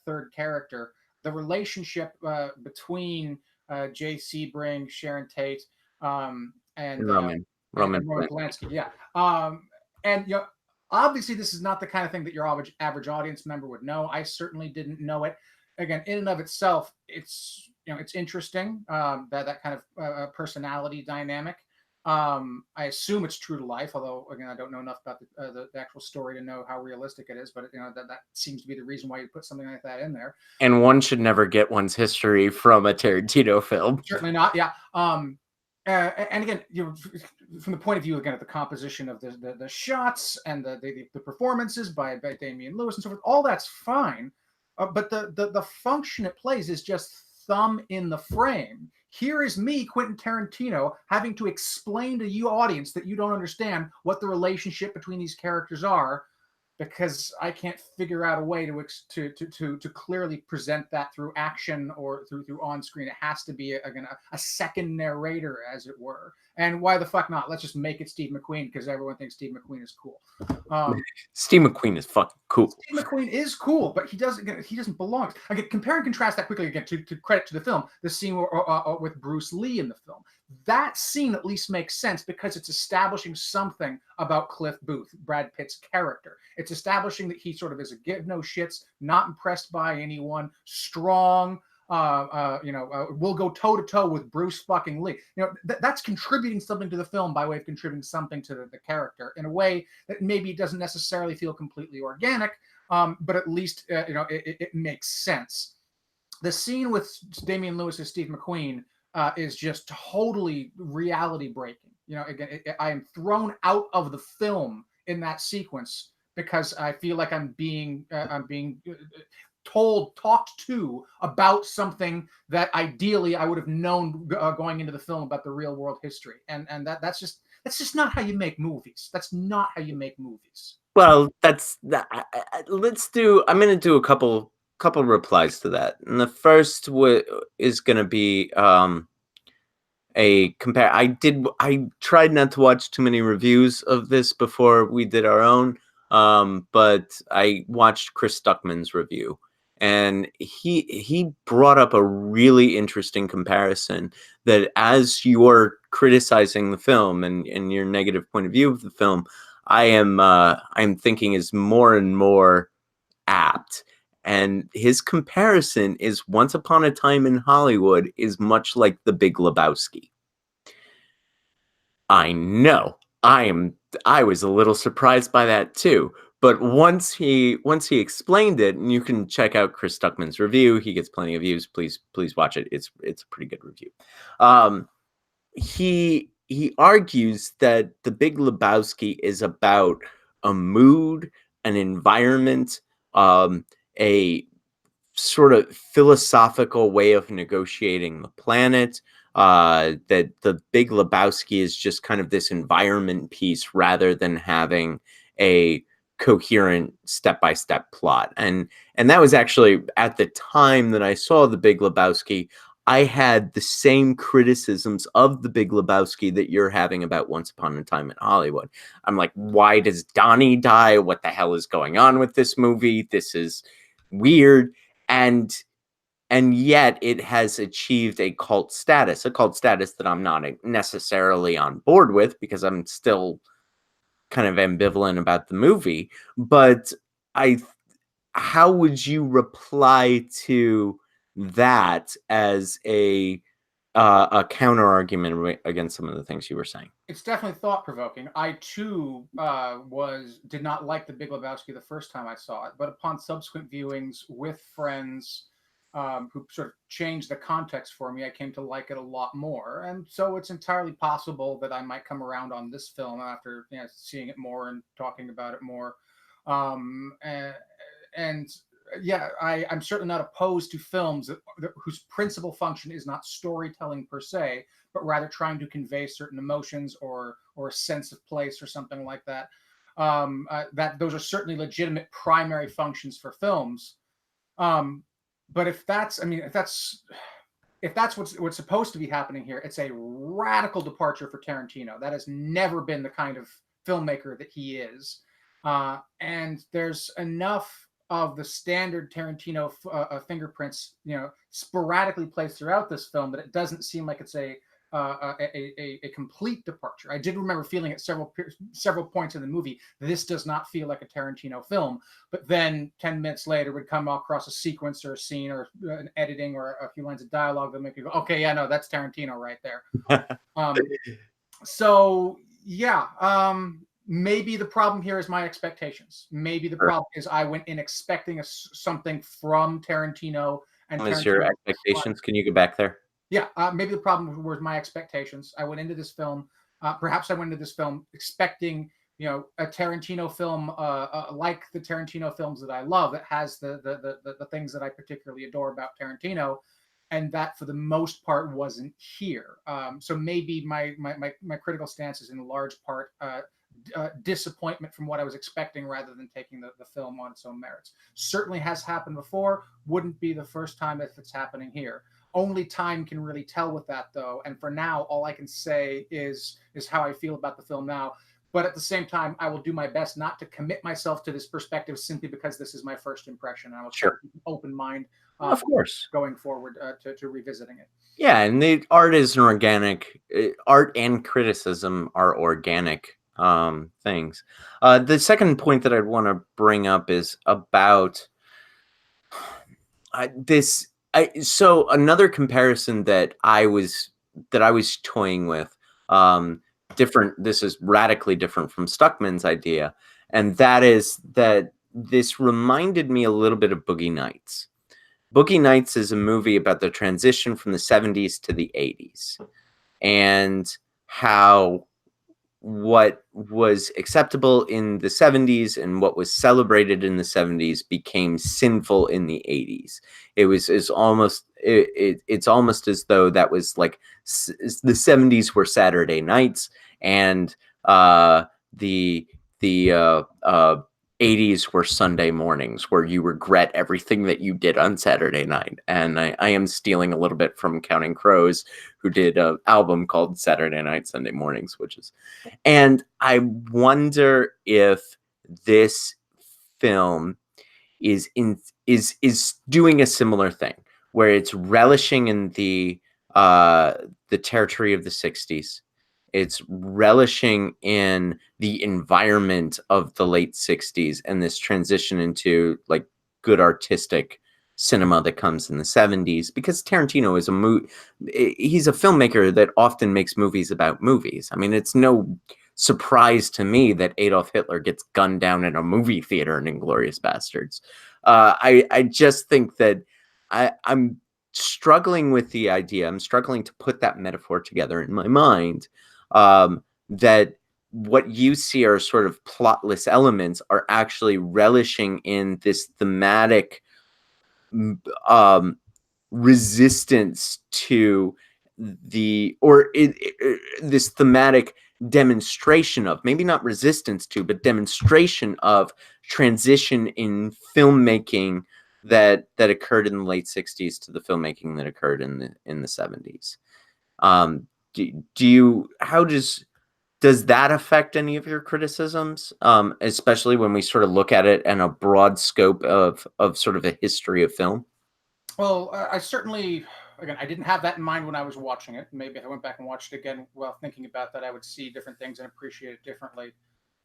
third character the relationship between J.C. Sebring, Sharon Tate, and Roman Polanski. Yeah. And obviously this is not the kind of thing that your average audience member would know. I certainly didn't know it. Again, in and of itself, it's it's interesting, that kind of personality dynamic. I assume it's true to life, although again I don't know enough about the actual story to know how realistic it is. But that seems to be the reason why you put something like that in there. And one should never get one's history from a Tarantino film. Certainly not. Yeah. And again, from the point of view again of the composition of the shots and the performances by Damian Lewis and so forth, all that's fine. But the function it plays is just thumb in the frame. Here is me, Quentin Tarantino, having to explain to you audience that you don't understand what the relationship between these characters are, because I can't figure out a way to clearly present that through action or through on screen. It has to be a second narrator, as it were. And why the fuck not? Let's just make it Steve McQueen, because everyone thinks Steve McQueen is cool. Steve McQueen is fucking cool. Steve McQueen is cool, but he doesn't belong. Compare and contrast that quickly again to credit to the film. The scene with Bruce Lee in the film. That scene at least makes sense because it's establishing something about Cliff Booth, Brad Pitt's character. It's establishing that he sort of is a give no shits, not impressed by anyone, strong, will go toe to toe with Bruce fucking Lee. That's contributing something to the film by way of contributing something to the character in a way that maybe doesn't necessarily feel completely organic, but at least it makes sense. The scene with Damian Lewis as Steve McQueen is just totally reality breaking. Again, I am thrown out of the film in that sequence because I feel like I'm being talked to about something that ideally I would have known going into the film about the real world history, and that's just not how you make movies. That's not how you make movies. Well, that's that. Let's do. I'm going to do a couple replies to that, and the first is going to be a compare. I tried not to watch too many reviews of this before we did our own, but I watched Chris Stuckman's review, and he brought up a really interesting comparison that as you're criticizing the film and your negative point of view of the film, I'm thinking is more and more apt. And his comparison is Once Upon a Time in Hollywood is much like The Big Lebowski. I know. I was a little surprised by that too. But once he explained it, and you can check out Chris Stuckman's review, he gets plenty of views. Please watch it. It's a pretty good review. He argues that The Big Lebowski is about a mood, an environment, a sort of philosophical way of negotiating the planet. That The Big Lebowski is just kind of this environment piece rather than having a coherent step-by-step plot. And that was actually at the time that I saw The Big Lebowski, I had the same criticisms of The Big Lebowski that you're having about Once Upon a Time in Hollywood. I'm like, why does Donnie die? What the hell is going on with this movie? This is weird. And yet it has achieved a cult status that I'm not necessarily on board with because I'm still kind of ambivalent about the movie. But how would you reply to that as a counter argument against some of the things you were saying? It's definitely thought provoking. I too did not like The Big Lebowski the first time I saw it, but upon subsequent viewings with friends who sort of changed the context for me, I came to like it a lot more. And so it's entirely possible that I might come around on this film after seeing it more and talking about it more. And yeah, I'm certainly not opposed to films whose principal function is not storytelling per se, but rather trying to convey certain emotions or a sense of place or something like that. That those are certainly legitimate primary functions for films. But if that's what's supposed to be happening here, it's a radical departure for Tarantino. That has never been the kind of filmmaker that he is. And there's enough of the standard Tarantino fingerprints, sporadically placed throughout this film that it doesn't seem like it's a complete departure. I did remember feeling at several points in the movie, this does not feel like a Tarantino film. But then 10 minutes later would come across a sequence or a scene or an editing or a few lines of dialogue that make you go, okay, yeah, no, that's Tarantino right there. So yeah, maybe the problem here is my expectations. Maybe the problem is I went in expecting something from Tarantino. And What was your expectations? Can you go back there? Yeah, maybe the problem was my expectations. I went into this film, perhaps I went into this film expecting, a Tarantino film like the Tarantino films that I love, that has the things that I particularly adore about Tarantino, and that for the most part wasn't here. So maybe my critical stance is in large part disappointment from what I was expecting rather than taking the film on its own merits. Certainly has happened before, wouldn't be the first time if it's happening here. Only time can really tell with that, though. And for now, all I can say is how I feel about the film now. But at the same time, I will do my best not to commit myself to this perspective simply because this is my first impression. I will try to Sure. keep an open mind Of course. going forward to revisiting it. Yeah, and the art is an organic art and criticism are organic things. The second point that I'd want to bring up is about this. So another comparison that I was toying with, um, different. This is radically different from Stuckman's idea, and that is that this reminded me a little bit of Boogie Nights. Boogie Nights is a movie about the transition from the 70s to the 80s and how what was acceptable in the 70s and what was celebrated in the 70s became sinful in the 80s. It's almost as though that was like the 70s were Saturday nights and the the 80s were Sunday mornings where you regret everything that you did on Saturday night. And I am stealing a little bit from Counting Crows, who did an album called Saturday Night, Sunday Mornings, which is, and I wonder if this film is in is doing a similar thing where it's relishing in the territory of the 60s. It's relishing in the environment of the late 60s and this transition into like good artistic cinema that comes in the 70s, because Tarantino is he's a filmmaker that often makes movies about movies. I mean, it's no surprise to me that Adolf Hitler gets gunned down in a movie theater in Inglourious Bastards. I just think that I'm struggling with the idea. I'm struggling to put that metaphor together in my mind. That what you see are sort of plotless elements are actually relishing in this thematic um, resistance to this thematic demonstration of, maybe not resistance to, but demonstration of transition in filmmaking that occurred in the late 60s to the filmmaking that occurred in the 70s. Do you, how does that affect any of your criticisms, especially when we sort of look at it in a broad scope of sort of a history of film? Well, I certainly, again, I didn't have that in mind when I was watching it. Maybe if I went back and watched it again while thinking about that, I would see different things and appreciate it differently.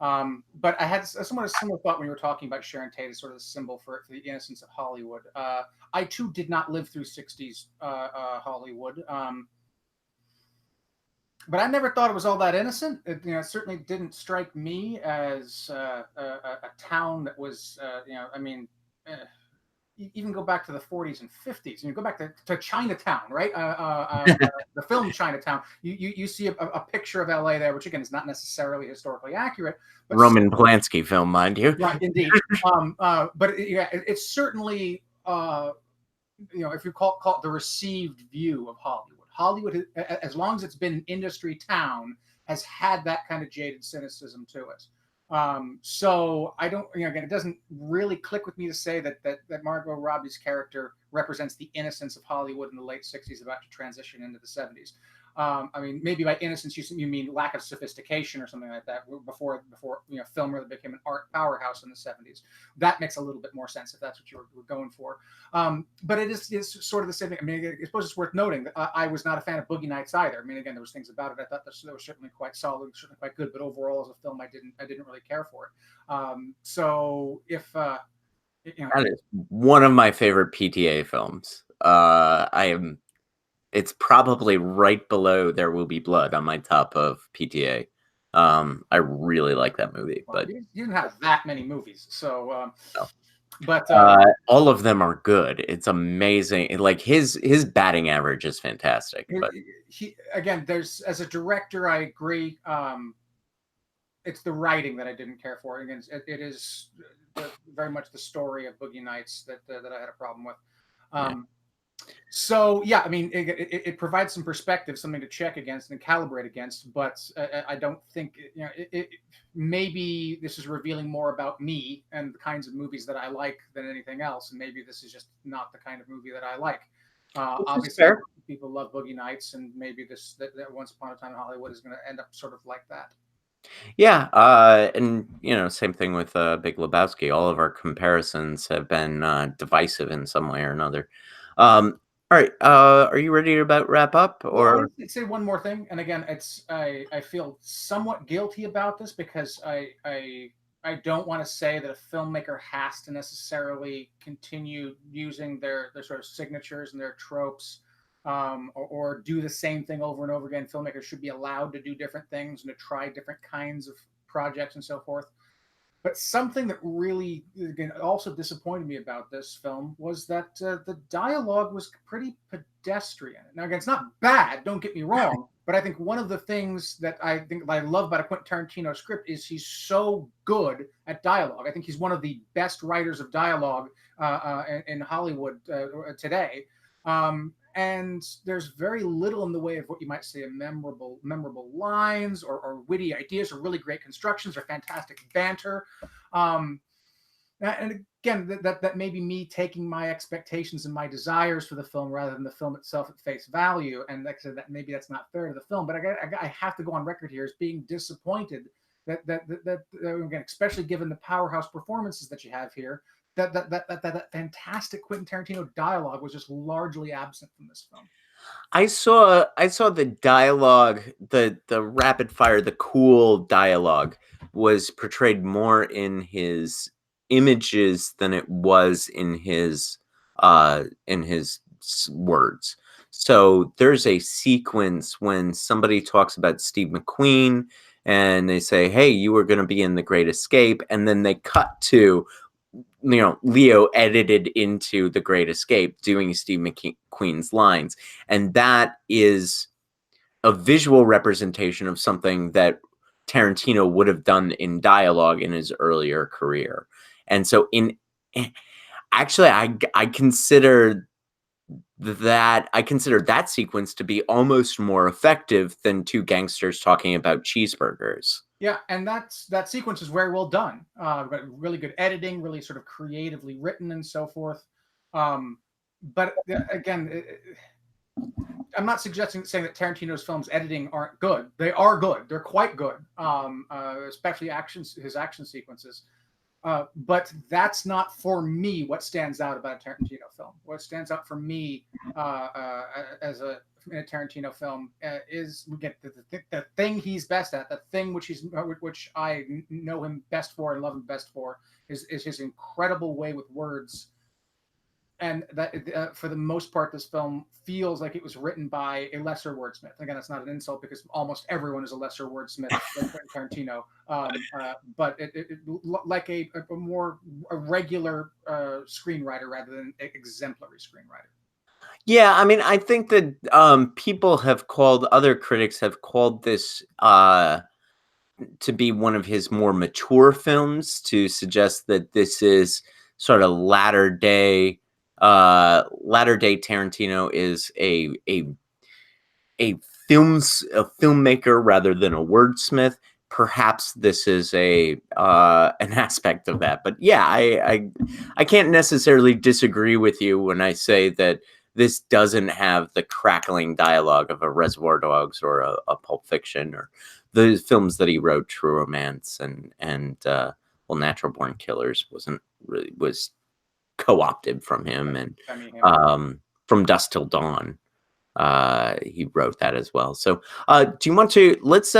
But I had somewhat a similar thought when you were talking about Sharon Tate as sort of the symbol for the innocence of Hollywood. I too did not live through 60s Hollywood. But I never thought it was all that innocent. It certainly didn't strike me as a town that was, I mean, even go back to the 40s and 50s, and you go back to Chinatown, right? The film Chinatown. You see a picture of LA there, which again is not necessarily historically accurate, but Roman Polanski film, mind you. right, indeed. But it's certainly if you call it the received view of Hollywood. Hollywood, as long as it's been an industry town, has had that kind of jaded cynicism to it. So I don't, again, it doesn't really click with me to say that Margot Robbie's character represents the innocence of Hollywood in the late 60s about to transition into the 70s. I mean, maybe by innocence you mean lack of sophistication or something like that. Before film really became an art powerhouse in the 70s. That makes a little bit more sense if that's what you were going for. But it's sort of the same thing. I mean, I suppose it's worth noting that I was not a fan of Boogie Nights either. I mean, again, there was things about it I thought that was certainly quite solid, certainly quite good. But overall, as a film, I didn't really care for it. So if That is one of my favorite PTA films. It's probably right below There Will Be Blood on my top of PTA. I really like that movie, well, but you didn't have that many movies, so no. but All of them are good. It's amazing. Like his batting average is fantastic. But he again, there's as a director, I agree. It's the writing that I didn't care for. Again, it is very much the story of Boogie Nights that I had a problem with. yeah. So yeah, I mean, it provides some perspective, something to check against and calibrate against. But I don't think maybe this is revealing more about me and the kinds of movies that I like than anything else. And maybe this is just not the kind of movie that I like. Obviously, Fair. people love Boogie Nights, and maybe that Once Upon a Time in Hollywood is going to end up sort of like that. Yeah, and same thing with Big Lebowski. All of our comparisons have been divisive in some way or another. All right, are you ready to about wrap up, Well, I or? want to say one more thing, and again, I feel somewhat guilty about this because I don't want to say that a filmmaker has to necessarily continue using their sort of signatures and their tropes, or do the same thing over and over again. Filmmakers should be allowed to do different things and to try different kinds of projects and so forth. But something that really again, also disappointed me about this film was that the dialogue was pretty pedestrian. Now, again, it's not bad, don't get me wrong, but I think one of the things that I love about a Quentin Tarantino script is he's so good at dialogue. I think he's one of the best writers of dialogue in Hollywood today. And there's very little in the way of what you might say a memorable lines or witty ideas or really great constructions or fantastic banter. Um, and again, that may be me taking my expectations and my desires for the film rather than the film itself at face value. And like I said, that maybe that's not fair to the film, but I have to go on record here as being disappointed that again, especially given the powerhouse performances that you have here, that fantastic Quentin Tarantino dialogue was just largely absent from this film. I saw the dialogue, the rapid fire, the cool dialogue was portrayed more in his images than it was in his words. So there's a sequence when somebody talks about Steve McQueen and they say, "Hey, you were going to be in The Great Escape," and then they cut to Leo edited into The Great Escape doing Steve McQueen's lines. And that is a visual representation of something that Tarantino would have done in dialogue in his earlier career. And so actually I consider that sequence to be almost more effective than two gangsters talking about cheeseburgers. Yeah, and that sequence is very well done. Really good editing, really sort of creatively written, and so forth. But again, I'm not suggesting saying that Tarantino's films editing aren't good. They are good. They're quite good, especially his action sequences. But that's not for me what stands out about a Tarantino film. What stands out for me as in a Tarantino film is we get the thing he's best at, the thing which I know him best for and love him best for is his incredible way with words. And that for the most part, this film feels like it was written by a lesser wordsmith. Again, that's not an insult because almost everyone is a lesser wordsmith than Quentin Tarantino. But like a more regular screenwriter rather than exemplary screenwriter. Yeah, I mean, I think that other critics have called this to be one of his more mature films, to suggest that this is sort of latter day Tarantino is a a filmmaker rather than a wordsmith. Perhaps this is an aspect of that, but yeah, I can't necessarily disagree with you when I say that this doesn't have the crackling dialogue of a Reservoir Dogs or a Pulp Fiction or the films that he wrote, True Romance and well, Natural Born Killers was co-opted from him, and I mean, From Dusk Till Dawn he wrote that as well. So do you want to let's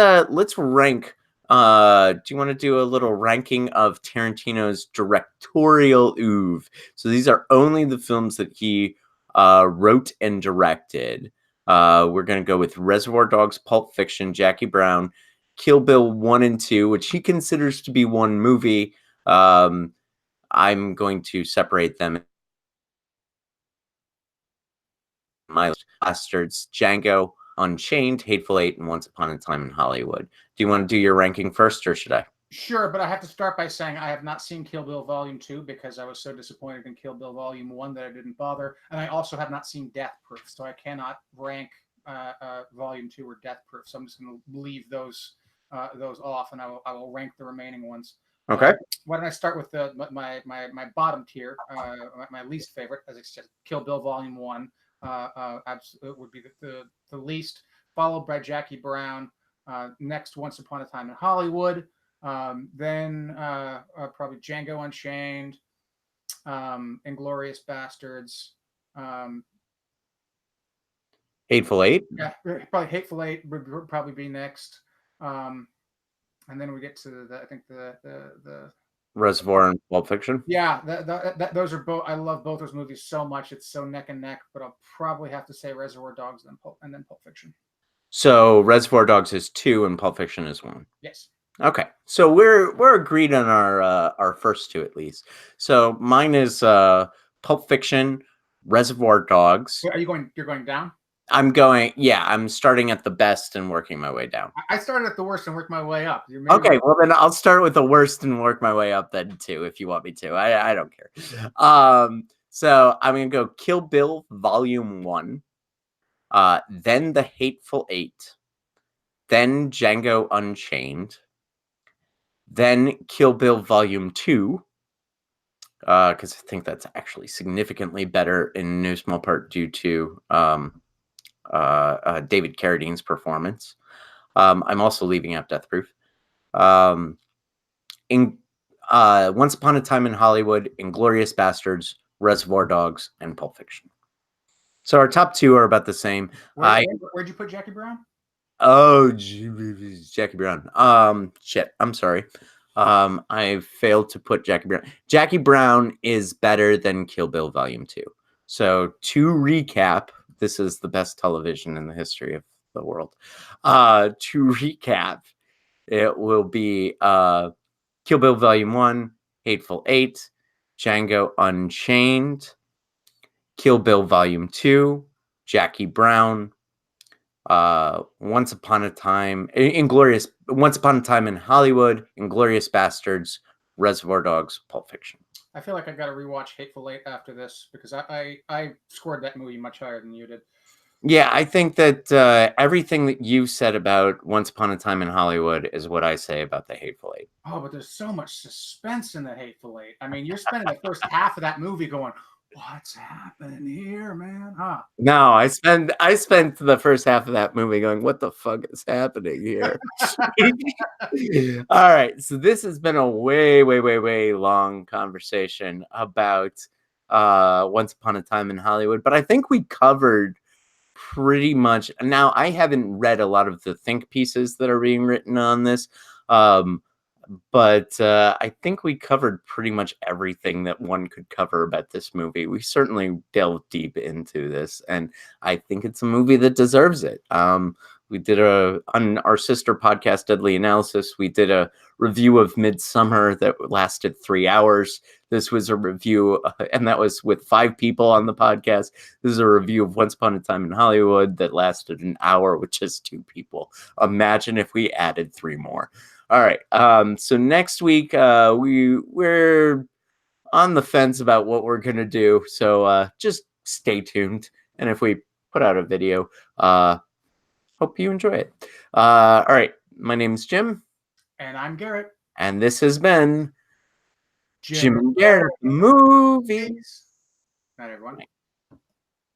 rank do you want to do a little ranking of Tarantino's directorial oeuvre? So these are only the films that he wrote and directed. We're going to go with Reservoir Dogs, Pulp Fiction, Jackie Brown, Kill Bill 1 and 2, which he considers to be one movie. I'm going to separate them. My Bastards, Django Unchained, Hateful Eight, and Once Upon a Time in Hollywood. Do you want to do your ranking first, or should I? sure, but I have to start by saying I have not seen Kill Bill Volume 2 because I was so disappointed in Kill Bill Volume 1 that I didn't bother. And I also have not seen Death Proof, so I cannot rank Volume 2 or Death Proof. So I'm just going to leave those off, and I will rank the remaining ones. Okay. Why don't I start with my bottom tier, my least favorite, as I said, Kill Bill Volume 1 would be the least, followed by Jackie Brown, Next, Once Upon a Time in Hollywood. Then probably Django Unchained, Inglorious Bastards. Hateful Eight, Yeah, probably Hateful Eight would probably be next. And then we get to I think the Reservoir, and Pulp Fiction. yeah, those are both. I love both those movies so much. It's so neck and neck. But I'll probably have to say Reservoir Dogs, and then Pulp Fiction. So Reservoir Dogs is 2 and Pulp Fiction is 1. Yes. Okay, so we're agreed on our first 2 at least. So mine is Pulp Fiction, Reservoir Dogs. Are you going? You're going down. I'm starting at the best and working my way down. I started at the worst and worked my way up. Okay, well then I'll start with the worst and work my way up then too, if you want me to. I don't care. So I'm gonna go Kill Bill Volume 1, then The Hateful Eight, then Django Unchained, then Kill Bill Volume 2, because I think that's actually significantly better in no small part due to David Carradine's performance. I'm also leaving out Death Proof. Once Upon a Time in Hollywood, Inglorious Bastards, Reservoir Dogs, and Pulp Fiction. So our top 2 are about the same. Where'd you put Jackie Brown? Oh, Jackie Brown. Shit. I'm sorry. I failed to put Jackie Brown. Jackie Brown is better than Kill Bill Volume 2. So to recap, this is the best television in the history of the world. To recap, it will be Kill Bill Volume 1, Hateful Eight, Django Unchained, Kill Bill Volume 2, Jackie Brown, Once Upon a Time in Hollywood, Inglorious Bastards, Reservoir Dogs, Pulp Fiction. I feel like I got to rewatch Hateful Eight after this because I scored that movie much higher than you did. Yeah, I think that everything that you said about Once Upon a Time in Hollywood is what I say about The Hateful Eight. Oh, but there's so much suspense in The Hateful Eight. I mean, you're spending the first half of that movie going, "What's happening here, man?" Huh? No, I spent the first half of that movie going, "What the fuck is happening here?" All right, so this has been a way long conversation about Once Upon a Time in Hollywood, but I think we covered pretty much. Now, I haven't read a lot of the think pieces that are being written on this, but I think we covered pretty much everything that one could cover about this movie. We certainly delved deep into this, and I think it's a movie that deserves it. We did on our sister podcast, Deadly Analysis, we did a review of Midsummer that lasted 3 hours. This was a review, and that was with 5 people on the podcast. This is a review of Once Upon a Time in Hollywood that lasted an hour with just 2 people. Imagine if we added 3 more. All right. So next week, we're on the fence about what we're going to do. So just stay tuned. And if we put out a video, hope you enjoy it. All right. My name's Jim. And I'm Garrett. And this has been Jim and Garrett Movies. Night, everyone.